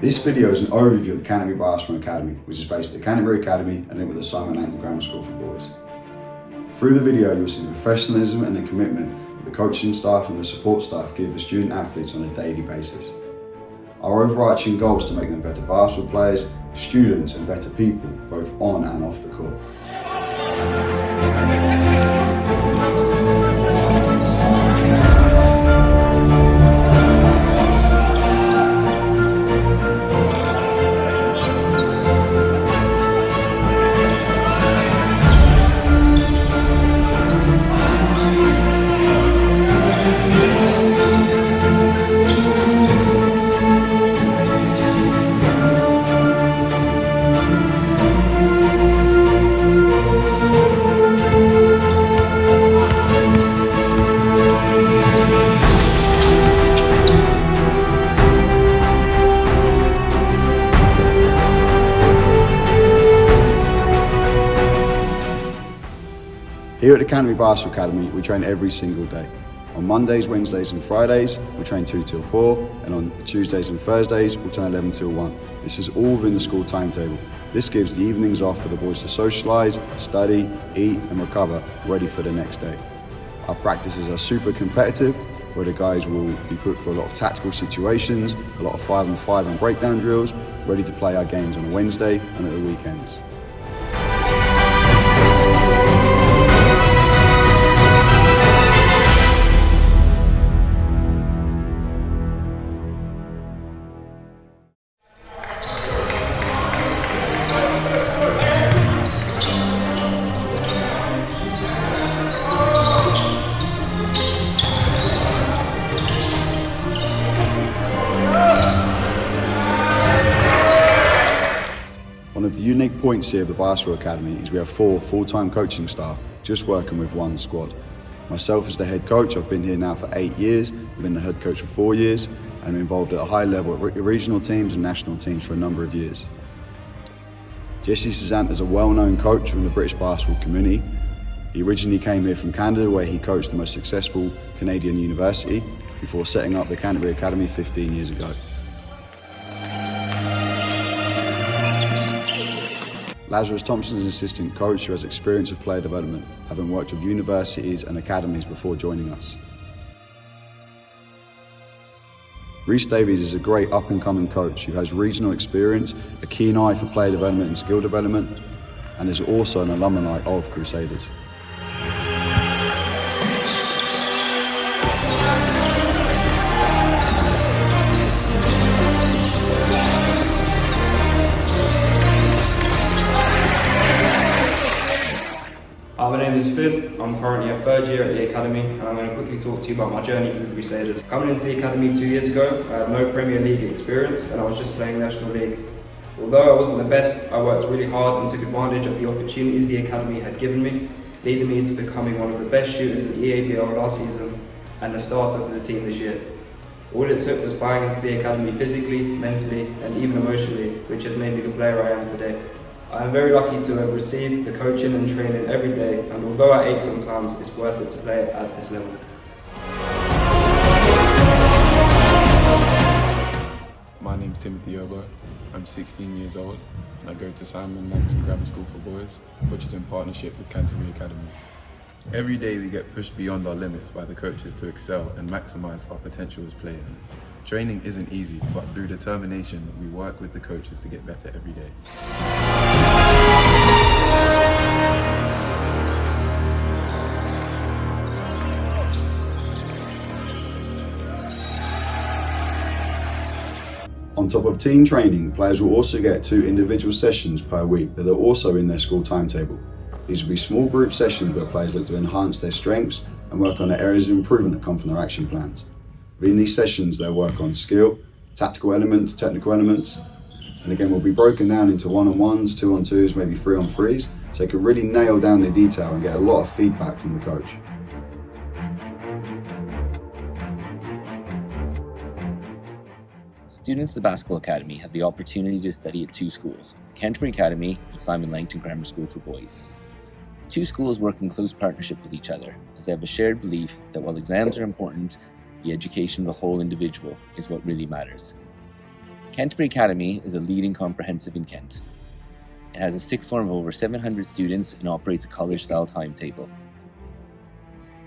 This video is an overview of the Canterbury Basketball Academy, which is based at the Canterbury Academy and linked with the Simon Langton Grammar School for Boys. Through the video, you'll see the professionalism and the commitment that the coaching staff and the support staff give the student athletes on a daily basis. Our overarching goal is to make them better basketball players, students and better people, both on and off the court. Here at the Canterbury Basketball Academy, we train every single day. On Mondays, Wednesdays and Fridays, we train 2 till 4, and on Tuesdays and Thursdays, we train 11 till 1. This is all within the school timetable. This gives the evenings off for the boys to socialise, study, eat and recover, ready for the next day. Our practices are super competitive, where the guys will be put for a lot of tactical situations, a lot of 5-on-5 and breakdown drills, ready to play our games on a Wednesday and at the weekends. One of the unique points here of the Basketball Academy is we have 4 full-time coaching staff just working with one squad. Myself as the head coach, I've been here now for 8 years, I've been the head coach for 4 years, and I'm involved at a high level at regional teams and national teams for a number of years. Jesse Cezanne is a well-known coach from the British basketball community. He originally came here from Canada, where he coached the most successful Canadian university before setting up the Canterbury Academy 15 years ago. Lazarus Thompson is an assistant coach who has experience of player development, having worked with universities and academies before joining us. Rhys Davies is a great up-and-coming coach who has regional experience, a keen eye for player development and skill development, and is also an alumni of Crusaders. My name is Phil. I'm currently a third year at the Academy, and I'm going to quickly talk to you about my journey through Crusaders. Coming into the Academy 2 years ago, I had no Premier League experience and I was just playing National League. Although I wasn't the best, I worked really hard and took advantage of the opportunities the Academy had given me, leading me to becoming one of the best shooters in the EABL last season and the starter for the team this year. All it took was buying into the Academy physically, mentally and even emotionally, which has made me the player I am today. I am very lucky to have received the coaching and training every day, and although I ache sometimes, it's worth it to play at this level. My name's Timothy Obo. I'm 16 years old and I go to Simon Langton Grammar School for Boys, which is in partnership with Canterbury Academy. Every day we get pushed beyond our limits by the coaches to excel and maximise our potential as players. Training isn't easy, but through determination, we work with the coaches to get better every day. On top of team training, players will also get 2 individual sessions per week that are also in their school timetable. These will be small group sessions where players look to enhance their strengths and work on the areas of improvement that come from their action plans. Within these sessions, they'll work on skill, tactical elements, technical elements, and again will be broken down into 1-on-1s, 2-on-2s, maybe 3-on-3s, so they can really nail down the detail and get a lot of feedback from the coach. Students at the Basketball Academy have the opportunity to study at 2 schools, Canterbury Academy and Simon Langton Grammar School for Boys. The 2 schools work in close partnership with each other, as they have a shared belief that while exams are important, the education of the whole individual is what really matters. Canterbury Academy is a leading comprehensive in Kent. It has a sixth form of over 700 students and operates a college-style timetable.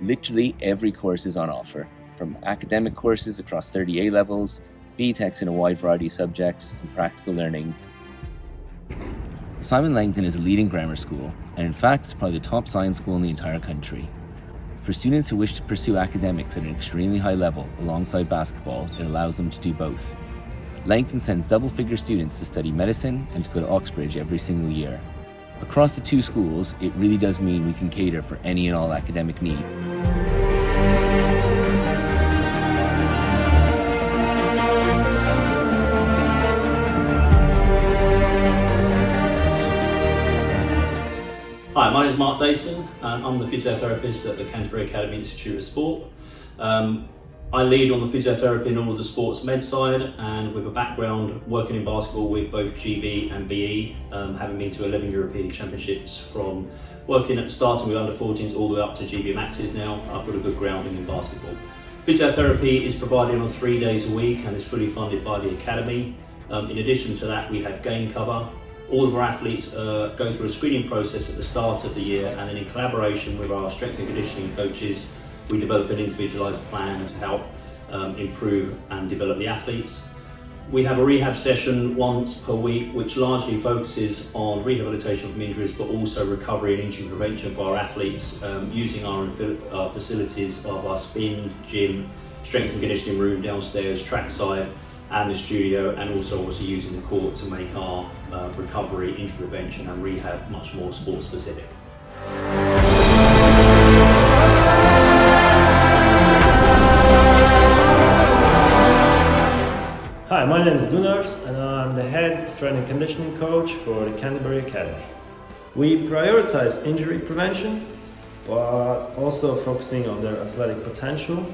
Literally every course is on offer, from academic courses across 30 A levels, BTECs in a wide variety of subjects, and practical learning. Simon Langton is a leading grammar school, and in fact it's probably the top science school in the entire country. For students who wish to pursue academics at an extremely high level alongside basketball, it allows them to do both. Langton sends double-figure students to study medicine and to go to Oxbridge every single year. Across the two schools, it really does mean we can cater for any and all academic need. Hi, my name is Mark Dayson. I'm the physiotherapist at the Canterbury Academy Institute of Sport. I lead on the physiotherapy and all of the sports med side, and with a background working in basketball with both GB and BE, having been to 11 European Championships, from starting with under 14s all the way up to GB Maxes now. I've got a good grounding in basketball. Physiotherapy is provided on 3 days a week and is fully funded by the Academy. In addition to that, we have game cover. All of our athletes go through a screening process at the start of the year, and then in collaboration with our strength and conditioning coaches, we develop an individualised plan to help improve and develop the athletes. We have a rehab session once per week, which largely focuses on rehabilitation from injuries, but also recovery and injury prevention for our athletes, using our facilities of our spin, gym, strength and conditioning room downstairs, trackside, and the studio, and also obviously using the court to make our recovery, injury prevention and rehab much more sport specific. Hi, my name is Dunars and I'm the head strength and conditioning coach for the Canterbury Academy. We prioritize injury prevention, but also focusing on their athletic potential.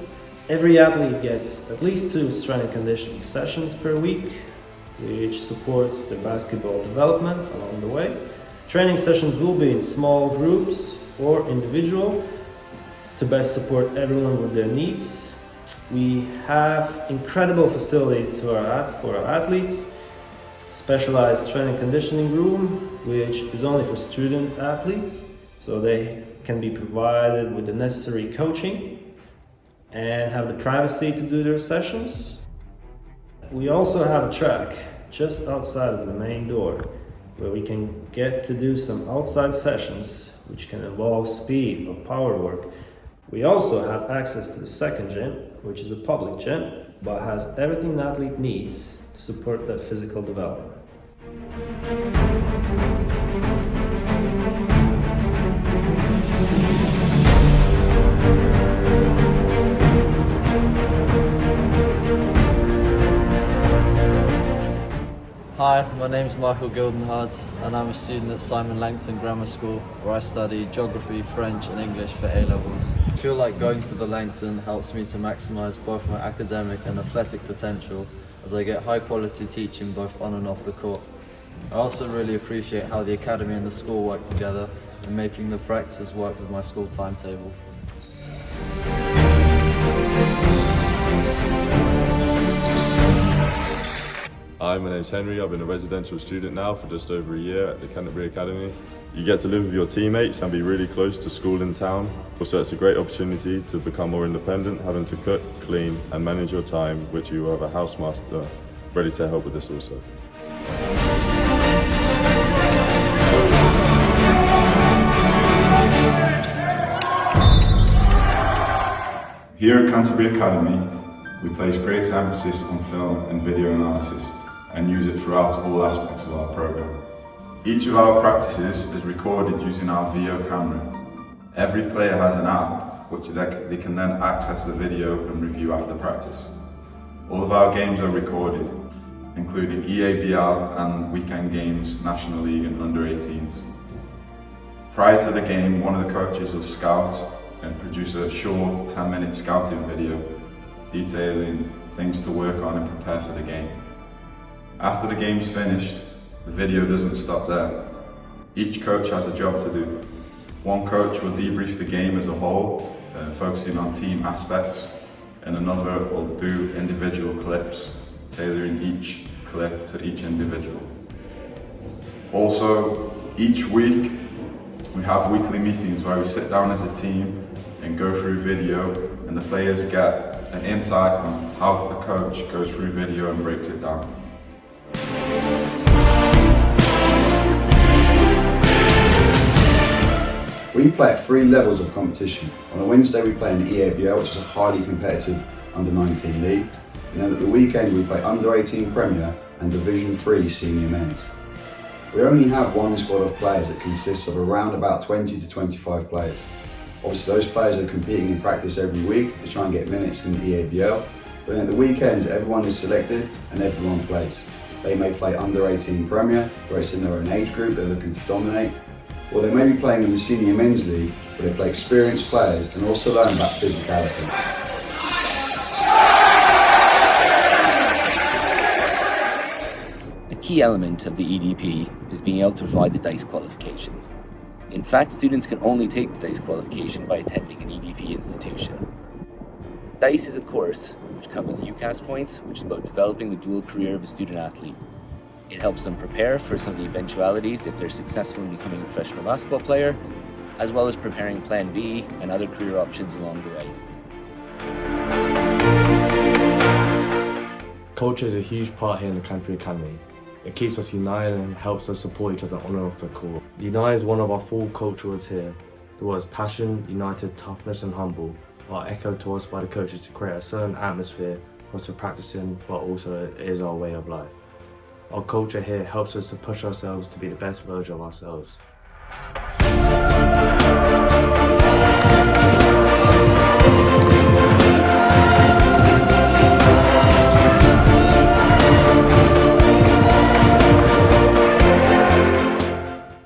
Every athlete gets at least 2 strength and conditioning sessions per week, which supports their basketball development along the way. Training sessions will be in small groups or individual to best support everyone with their needs. We have incredible facilities for our athletes, specialized strength and conditioning room, which is only for student athletes, so they can be provided with the necessary coaching and have the privacy to do their sessions. We also have a track just outside of the main door where we can get to do some outside sessions which can involve speed or power work. We also have access to the second gym, which is a public gym, but has everything an athlete needs to support their physical development. Hi, my name is Michael Gildenhard and I'm a student at Simon Langton Grammar School, where I study geography, French and English for A levels. I feel like going to the Langton helps me to maximise both my academic and athletic potential, as I get high quality teaching both on and off the court. I also really appreciate how the academy and the school work together in making the practices work with my school timetable. Hi, my name's Henry. I've been a residential student now for just over a year at the Canterbury Academy. You get to live with your teammates and be really close to school in town. Also, it's a great opportunity to become more independent, having to cook, clean and manage your time, which you will have a housemaster ready to help with this also. Here at Canterbury Academy, we place great emphasis on film and video analysis and use it throughout all aspects of our programme. Each of our practices is recorded using our video camera. Every player has an app which they can then access the video and review after practice. All of our games are recorded, including EABL and weekend games, National League and under-18s. Prior to the game, one of the coaches will scout and produce a short 10-minute scouting video detailing things to work on and prepare for the game. After the game's finished, the video doesn't stop there. Each coach has a job to do. One coach will debrief the game as a whole, focusing on team aspects, and another will do individual clips, tailoring each clear to each individual. Also, each week we have weekly meetings where we sit down as a team and go through video, and the players get an insight on how the coach goes through video and breaks it down. We play at 3 levels of competition. On a Wednesday we play in the EABL, which is a highly competitive under-19 league. And then at the weekend we play under-18 Premier and Division 3 Senior Men's. We only have one squad of players that consists of around about 20 to 25 players. Obviously those players are competing in practice every week to try and get minutes in the EABL, but then at the weekends everyone is selected and everyone plays. They may play under-18 Premier, where it's in their own age group, they're looking to dominate, or they may be playing in the Senior Men's League, where they play experienced players and also learn about physicality. A key element of the EDP is being able to provide the DICE qualification. In fact, students can only take the DICE qualification by attending an EDP institution. DICE is a course which comes with UCAS points, which is about developing the dual career of a student athlete. It helps them prepare for some of the eventualities if they're successful in becoming a professional basketball player, as well as preparing Plan B and other career options along the way. Culture is a huge part here in the Canterbury Academy. It keeps us united and helps us support each other on and off the court. Unite is one of our 4 culture words here. The words passion, united, toughness and humble are echoed to us by the coaches to create a certain atmosphere for us to practice in, but also it is our way of life. Our culture here helps us to push ourselves to be the best version of ourselves.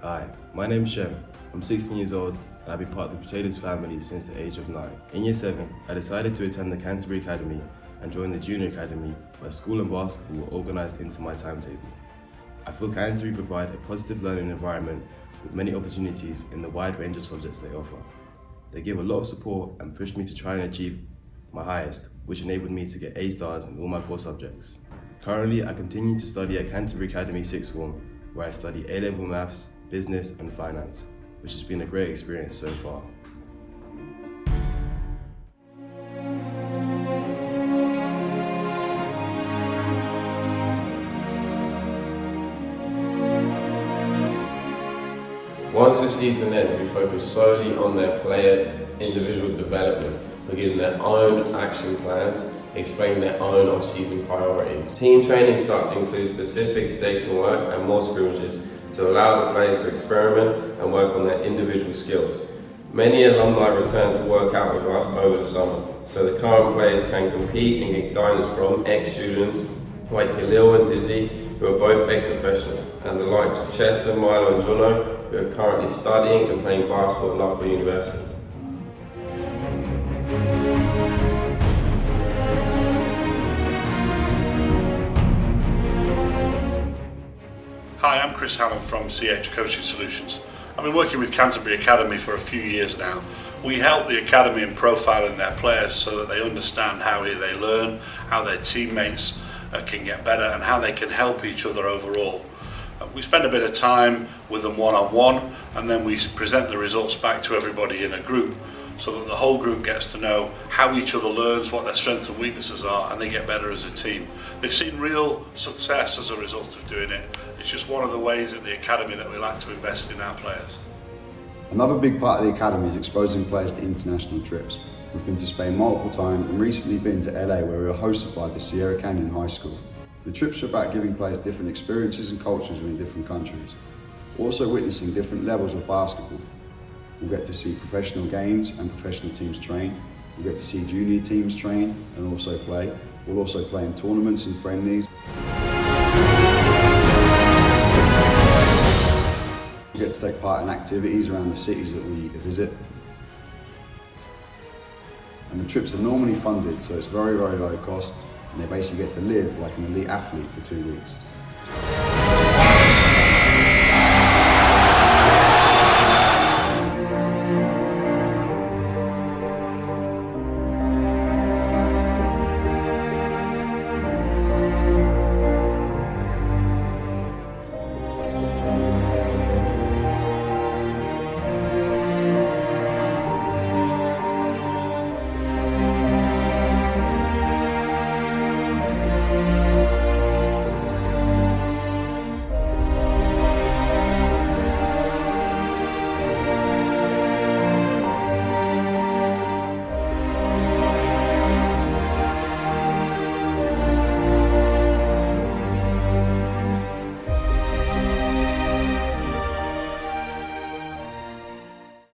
Hi, my name is Shem. I'm 16 years old and I've been part of the Potatoes family since the age of 9. In year 7, I decided to attend the Canterbury Academy and join the Junior Academy, where school and basketball were organised into my timetable. I feel Canterbury provide a positive learning environment with many opportunities in the wide range of subjects they offer. They give a lot of support and pushed me to try and achieve my highest, which enabled me to get A stars in all my core subjects. Currently, I continue to study at Canterbury Academy 6th Form, where I study A-level maths, business and finance, which has been a great experience so far. Once the season ends, we focus solely on their player individual development, giving their own action plans, explaining their own off-season priorities. Team training starts to include specific station work and more scrimmages to allow the players to experiment and work on their individual skills. Many alumni return to work out with us over the summer, so the current players can compete and get guidance from ex-students like Khalil and Dizzy, who are both ex-professionals, and the likes of Chester, Milo and Jono, who are currently studying and playing basketball at Loughborough University. Hi, I'm Chris Hallam from CH Coaching Solutions. I've been working with Canterbury Academy for a few years now. We help the Academy in profiling their players so that they understand how they learn, how their teammates can get better and how they can help each other overall. We spend a bit of time with them one-on-one and then we present the results back to everybody in a group so that the whole group gets to know how each other learns, what their strengths and weaknesses are, and they get better as a team. They've seen real success as a result of doing it. It's just one of the ways at the Academy that we like to invest in our players. Another big part of the Academy is exposing players to international trips. We've been to Spain multiple times and recently been to LA, where we were hosted by the Sierra Canyon High School. The trips are about giving players different experiences and cultures within different countries. Also witnessing different levels of basketball. We'll get to see professional games and professional teams train. We'll get to see junior teams train and also play. We'll also play in tournaments and friendlies. We'll get to take part in activities around the cities that we visit. And the trips are normally funded, so it's very, very low cost, and they basically get to live like an elite athlete for 2 weeks.